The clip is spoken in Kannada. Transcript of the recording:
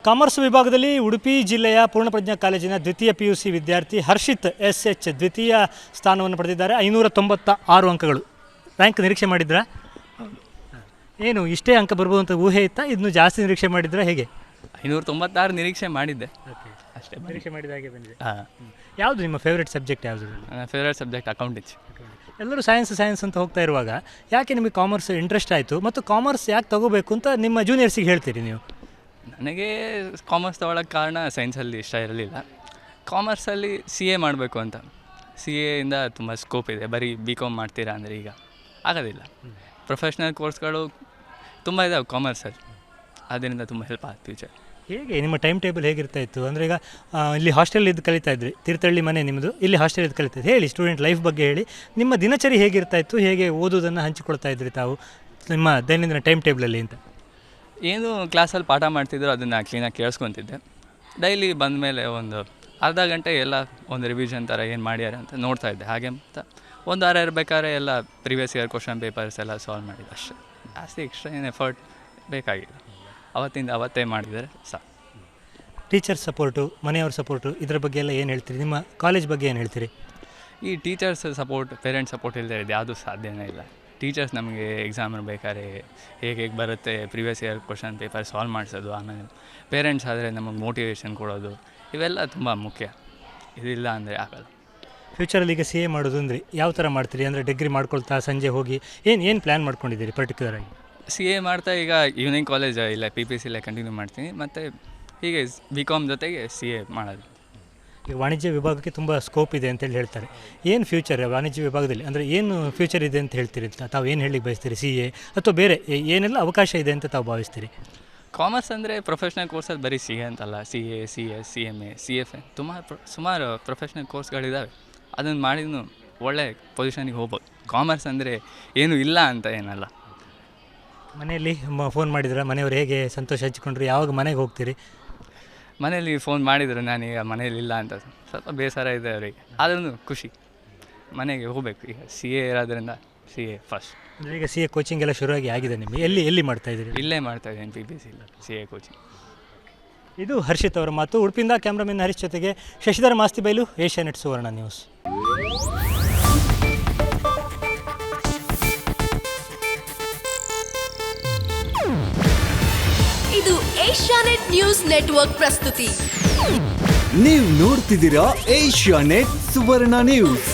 ಕಾಮರ್ಸ್ ವಿಭಾಗದಲ್ಲಿ ಉಡುಪಿ ಜಿಲ್ಲೆಯ ಪೂರ್ಣಪ್ರಜ್ಞಾ ಕಾಲೇಜಿನ ದ್ವಿತೀಯ PUC ವಿದ್ಯಾರ್ಥಿ ಹರ್ಷಿತ್ SH ದ್ವಿತೀಯ ಸ್ಥಾನವನ್ನು ಪಡೆದಿದ್ದಾರೆ. 596 ಅಂಕಗಳು. ರ್ಯಾಂಕ್ ನಿರೀಕ್ಷೆ ಮಾಡಿದ್ರಾ? ಏನು ಇಷ್ಟೇ ಅಂಕ ಬರ್ಬೋದು ಅಂತ ಊಹೆ ಇತ್ತಾ? ಇದನ್ನು ಜಾಸ್ತಿ ನಿರೀಕ್ಷೆ ಮಾಡಿದ್ರಾ ಹೇಗೆ? 596 ನಿರೀಕ್ಷೆ ಮಾಡಿದ್ದೆ ಅಷ್ಟೇ. ನಿರೀಕ್ಷೆ ಮಾಡಿದ ಹಾಗೆ ಬಂದಿದೆ. ಹಾಂ. ಯಾವುದು ನಿಮ್ಮ ಫೇವ್ರೆಟ್ ಸಬ್ಜೆಕ್ಟ್ ಯಾವುದು? ನನ್ನ ಫೇವ್ರೇಟ್ ಸಬ್ಜೆಕ್ಟ್ ಅಕೌಂಟೆನ್ಸಿ. ಎಲ್ಲರೂ ಸೈನ್ಸ್ ಅಂತ ಹೋಗ್ತಾ ಇರುವಾಗ ಯಾಕೆ ನಿಮಗೆ ಕಾಮರ್ಸ್ ಇಂಟ್ರೆಸ್ಟ್ ಆಯಿತು ಮತ್ತು ಕಾಮರ್ಸ್ ಯಾಕೆ ತಗೋಬೇಕು ಅಂತ ನಿಮ್ಮ ಜೂನಿಯರ್ಸಿಗೆ ಹೇಳ್ತೀರಿ ನೀವು? ನನಗೆ ಕಾಮರ್ಸ್ ತೊಗೊಳಕ್ಕೆ ಕಾರಣ ಸೈನ್ಸಲ್ಲಿ ಇಷ್ಟ ಇರಲಿಲ್ಲ. ಕಾಮರ್ಸಲ್ಲಿ CA ಮಾಡಬೇಕು ಅಂತ. CAಯಿಂದ ತುಂಬ ಸ್ಕೋಪ್ ಇದೆ. ಬರೀ BCom ಮಾಡ್ತೀರಾ ಅಂದರೆ ಈಗ ಆಗೋದಿಲ್ಲ. ಪ್ರೊಫೆಷ್ನಲ್ ಕೋರ್ಸ್ಗಳು ತುಂಬ ಇದಾವೆ ಕಾಮರ್ಸಲ್ಲಿ. ಅದರಿಂದ ತುಂಬ ಹೆಲ್ಪ್ ಆಗುತ್ತೆ ಫ್ಯೂಚರ್. ಹೇಗೆ ನಿಮ್ಮ ಟೈಮ್ ಟೇಬಲ್ ಹೇಗಿರ್ತಾ ಇತ್ತು? ಅಂದರೆ ಈಗ ಇಲ್ಲಿ ಹಾಸ್ಟೆಲ್ ಇದ್ದು ಕಲಿತಾ ಇದ್ರಿ, ತೀರ್ಥಹಳ್ಳಿ ಮನೆ ನಿಮ್ಮದು, ಇಲ್ಲಿ ಹಾಸ್ಟೆಲ್ ಇದ್ದು ಕಲಿತಾ ಇದ್ರಿ. ಹೇಳಿ, ಸ್ಟೂಡೆಂಟ್ ಲೈಫ್ ಬಗ್ಗೆ ಹೇಳಿ. ನಿಮ್ಮ ದಿನಚರಿ ಹೇಗಿರ್ತಾ ಇತ್ತು? ಹೇಗೆ ಓದೋದನ್ನು ಹಂಚಿಕೊಳ್ತಾ ಇದ್ರಿ ತಾವು ನಿಮ್ಮ ದೈನಂದಿನ ಟೈಮ್ ಟೇಬಲಲ್ಲಿ ಅಂತ? ಏನು ಕ್ಲಾಸಲ್ಲಿ ಪಾಠ ಮಾಡ್ತಿದ್ರು ಅದನ್ನು ಕ್ಲೀನಾಗಿ ಕೇಳಿಸ್ಕೊತಿದ್ದೆ. ಡೈಲಿ ಬಂದ ಮೇಲೆ ಒಂದು ಅರ್ಧ ಗಂಟೆ ಎಲ್ಲ ಒಂದು ರಿವಿಷನ್ ಥರ ಏನು ಮಾಡ್ಯಾರ ಅಂತ ನೋಡ್ತಾ ಇದ್ದೆ. ಹಾಗೆ ಅಂತ ಒಂದು ವಾರ ಇರಬೇಕಾದ್ರೆ ಎಲ್ಲ ಪ್ರಿವಿಯಸ್ ಇಯರ್ ಕ್ವಶನ್ ಪೇಪರ್ಸ್ ಎಲ್ಲ ಸಾಲ್ವ್ ಮಾಡಿದ್ದು ಅಷ್ಟೇ. ಜಾಸ್ತಿ ಎಕ್ಸ್ಟ್ರಾ ಏನು ಎಫರ್ಟ್ ಬೇಕಾಗಿಲ್ಲ. ಅವತ್ತಿಂದ ಅವತ್ತೇ ಮಾಡಿದರೆ ಸಾಕು. ಟೀಚರ್ ಸಪೋರ್ಟು, ಮನೆಯವ್ರ ಸಪೋರ್ಟು, ಇದರ ಬಗ್ಗೆ ಎಲ್ಲ ಏನು ಹೇಳ್ತೀರಿ? ನಿಮ್ಮ ಕಾಲೇಜ್ ಬಗ್ಗೆ ಏನು ಹೇಳ್ತೀರಿ? ಈ ಟೀಚರ್ಸ್ ಸಪೋರ್ಟ್, ಪೇರೆಂಟ್ಸ್ ಸಪೋರ್ಟ್ ಇಲ್ಲದೆ ಇದು ಯಾವುದೂ ಸಾಧ್ಯನೇ ಇಲ್ಲ. ಟೀಚರ್ಸ್ ನಮಗೆ ಎಕ್ಸಾಮ್ ಬೇಕಾದ್ರೆ ಹೇಗೆ ಬರುತ್ತೆ previous year question paper solve ಮಾಡಿಸೋದು, ಆಮೇಲೆ ಪೇರೆಂಟ್ಸ್ ಆದರೆ ನಮಗೆ ಮೋಟಿವೇಶನ್ ಕೊಡೋದು, ಇವೆಲ್ಲ ತುಂಬ ಮುಖ್ಯ. ಇದಿಲ್ಲ ಅಂದರೆ ಆಗಲ್ಲ. ಫ್ಯೂಚರಲ್ಲಿ ಈಗ CA ಮಾಡೋದು ಅಂದರೆ ಯಾವ ಥರ ಮಾಡ್ತೀರಿ? ಅಂದರೆ ಡಿಗ್ರಿ ಮಾಡ್ಕೊಳ್ತಾ ಸಂಜೆ ಹೋಗಿ ಏನು ಪ್ಲ್ಯಾನ್ ಮಾಡ್ಕೊಂಡಿದ್ದೀರಿ ಪರ್ಟಿಕ್ಯುಲರಾಗಿ? CA ಮಾಡ್ತಾ ಈಗ ಈವ್ನಿಂಗ್ ಕಾಲೇಜ್ ಇಲ್ಲ PPCಲೇ ಕಂಟಿನ್ಯೂ ಮಾಡ್ತೀನಿ. ಮತ್ತು ಹೀಗೆ BCom ಜೊತೆಗೆ CA ಮಾಡೋದು. ಈಗ ವಾಣಿಜ್ಯ ವಿಭಾಗಕ್ಕೆ ತುಂಬ ಸ್ಕೋಪ್ ಇದೆ ಅಂತೇಳಿ ಹೇಳ್ತಾರೆ. ಏನು ಫ್ಯೂಚರ್ ವಾಣಿಜ್ಯ ವಿಭಾಗದಲ್ಲಿ, ಅಂದರೆ ಏನು ಫ್ಯೂಚರ್ ಇದೆ ಅಂತ ಹೇಳ್ತೀರಿ? ತಾವು ಏನು ಹೇಳಲಿಕ್ಕೆ ಬಯಸ್ತೀರಿ? CA ಅಥವಾ ಬೇರೆ ಏನೆಲ್ಲ ಅವಕಾಶ ಇದೆ ಅಂತ ತಾವು ಭಾವಿಸ್ತೀರಿ? ಕಾಮರ್ಸ್ ಅಂದರೆ ಪ್ರೊಫೆಷ್ನಲ್ ಕೋರ್ಸಲ್ಲಿ ಬರೀ CA ಅಂತಲ್ಲ, CA, CS, CMA, CFA ಸುಮಾರು ಪ್ರೊಫೆಷ್ನಲ್ ಕೋರ್ಸ್ಗಳಿದ್ದಾವೆ. ಅದನ್ನು ಮಾಡಿದ್ನು ಒಳ್ಳೆ ಪೊಸಿಷನಿಗೆ ಹೋಗ್ಬೋದು. ಕಾಮರ್ಸ್ ಅಂದರೆ ಏನು ಇಲ್ಲ ಅಂತ ಏನಲ್ಲ. ಮನೆಯಲ್ಲಿ ಫೋನ್ ಮಾಡಿದ್ರೆ ಮನೆಯವರು ಹೇಗೆ ಸಂತೋಷ ಹಂಚಿಕೊಂಡ್ರು? ಯಾವಾಗ ಮನೆಗೆ ಹೋಗ್ತೀರಿ? ಮನೇಲಿ ಫೋನ್ ಮಾಡಿದರು, ನಾನೀಗ ಮನೇಲಿ ಇಲ್ಲ ಅಂತ ಸ್ವಲ್ಪ ಬೇಸರ ಇದೆ ಅವರಿಗೆ. ಆದ್ರೂ ಖುಷಿ, ಮನೆಗೆ ಹೋಗಬೇಕು. ಈಗ CA ಇರೋದ್ರಿಂದ CA ಫಸ್ಟ್. ಅಂದರೆ ಈಗ CA ಕೋಚಿಂಗ್ ಎಲ್ಲ ಶುರುವಾಗಿ ಆಗಿದೆ ನಿಮಗೆ? ಎಲ್ಲಿ ಮಾಡ್ತಾ ಇದ್ದೀರಿ? ಇಲ್ಲೇ ಮಾಡ್ತಾ ಇದ್ದೀನಿ PPC CA ಕೋಚಿಂಗ್. ಇದು ಹರ್ಷಿತ್ ಅವರ ಮಾತು. ಉಡುಪಿಯಿಂದ ಕ್ಯಾಮ್ರಾಮನ್ ಹರೀಶ್ ಜೊತೆಗೆ ಶಶಿಧರ ಮಾಸ್ತಿಬೈಲು, ಏಷ್ಯಾನೆಟ್ ಸುವರ್ಣ ನ್ಯೂಸ್. ಇದು ಏಷ್ಯಾನೆಟ್ ನ್ಯೂಸ್ ನೆಟ್ವರ್ಕ್ ಪ್ರಸ್ತುತಿ. ನೀವು ನೋಡ್ತಿದ್ದೀರಾ ಏಷ್ಯಾನೆಟ್ ಸುವರ್ಣ ನ್ಯೂಸ್.